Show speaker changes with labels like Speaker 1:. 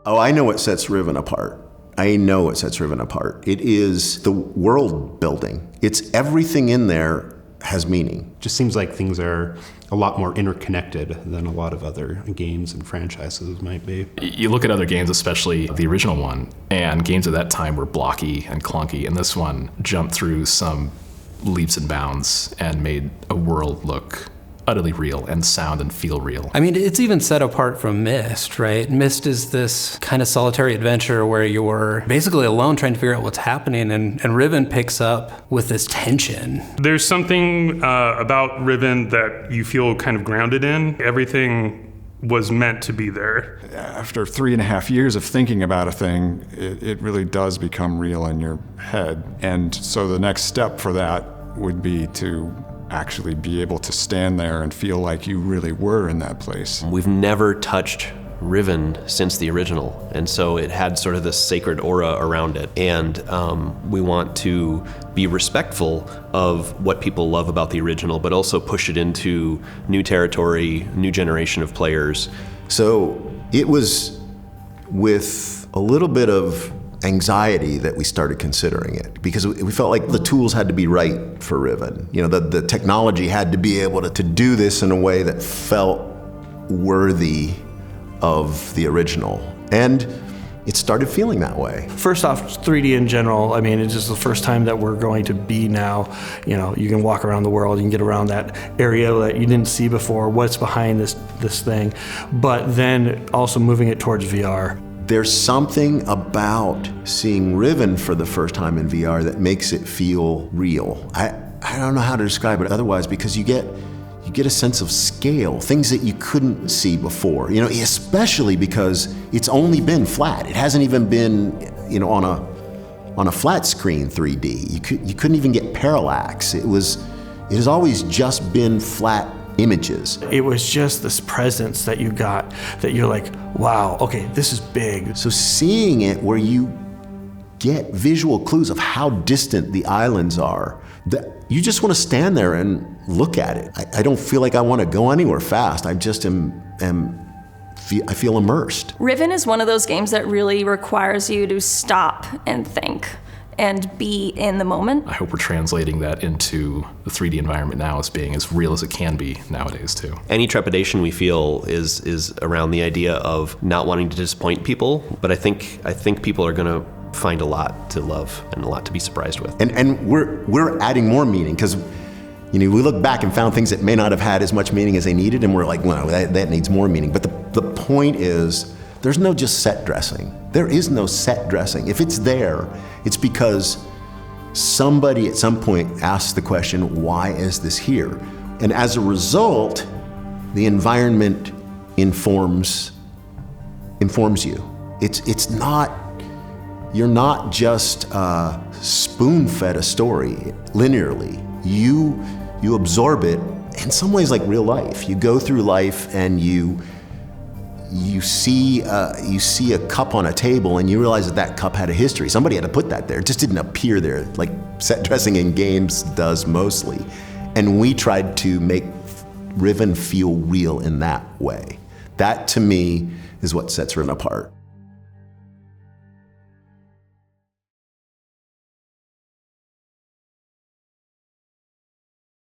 Speaker 1: Oh, I know what sets Riven apart. I know what sets Riven apart. It is the world building. It's everything in there has meaning.
Speaker 2: Just seems like things are a lot more interconnected than a lot of other games and franchises might be.
Speaker 3: You look at other games, especially the original one, and games at that time were blocky and clunky, and this one jumped through some leaps and bounds and made a world look utterly real and sound and feel real.
Speaker 4: I mean, it's even set apart from Myst, right? Myst is this kind of solitary adventure where you're basically alone trying to figure out what's happening, and Riven picks up with this tension.
Speaker 5: There's something about Riven that you feel kind of grounded in. Everything was meant to be there.
Speaker 6: After 3.5 years of thinking about a thing, it really does become real in your head. And so the next step for that would be to actually be able to stand there and feel like you really were in that place.
Speaker 7: We've never touched Riven since the original, and so it had sort of this sacred aura around it. And we want to be respectful of what people love about the original, but also push it into new territory, new generation of players.
Speaker 1: So it was with a little bit of anxiety that we started considering it, because we felt like the tools had to be right for Riven. You know, the technology had to be able to do this in a way that felt worthy of the original. And it started feeling that way.
Speaker 8: First off, 3D in general, I mean, it's just the first time that we're going to be now, you know, you can walk around the world, you can get around that area that you didn't see before, what's behind this thing, but then also moving it towards VR.
Speaker 1: There's something about seeing Riven for the first time in VR that makes it feel real. I don't know how to describe it otherwise, because you get a sense of scale, things that you couldn't see before. You know, especially because it's only been flat. It hasn't even been, you know, on a flat screen 3D. You couldn't even get parallax. It has always just been flat images.
Speaker 8: It was just this presence that you got, that you're like, wow, okay, this is big.
Speaker 1: So seeing it where you get visual clues of how distant the islands are, that you just want to stand there and look at it. I don't feel like I want to go anywhere fast. I just I feel immersed.
Speaker 9: Riven is one of those games that really requires you to stop and think and be in the moment.
Speaker 3: I hope we're translating that into the 3D environment now as being as real as it can be nowadays too.
Speaker 7: Any trepidation we feel is around the idea of not wanting to disappoint people, but I think people are going to find a lot to love and a lot to be surprised with.
Speaker 1: And we're adding more meaning, because you know, we look back and found things that may not have had as much meaning as they needed, and we're like, well, that needs more meaning. But the point is, there's no just set dressing. There is no set dressing. If it's there, it's because somebody at some point asked the question, why is this here? And as a result, the environment informs you. It's not, you're not just spoon-fed a story linearly. You absorb it in some ways like real life. You go through life and you see a cup on a table and you realize that cup had a history. Somebody had to put that there. It just didn't appear there like set dressing in games does mostly. And we tried to make Riven feel real in that way. That to me is what sets Riven apart.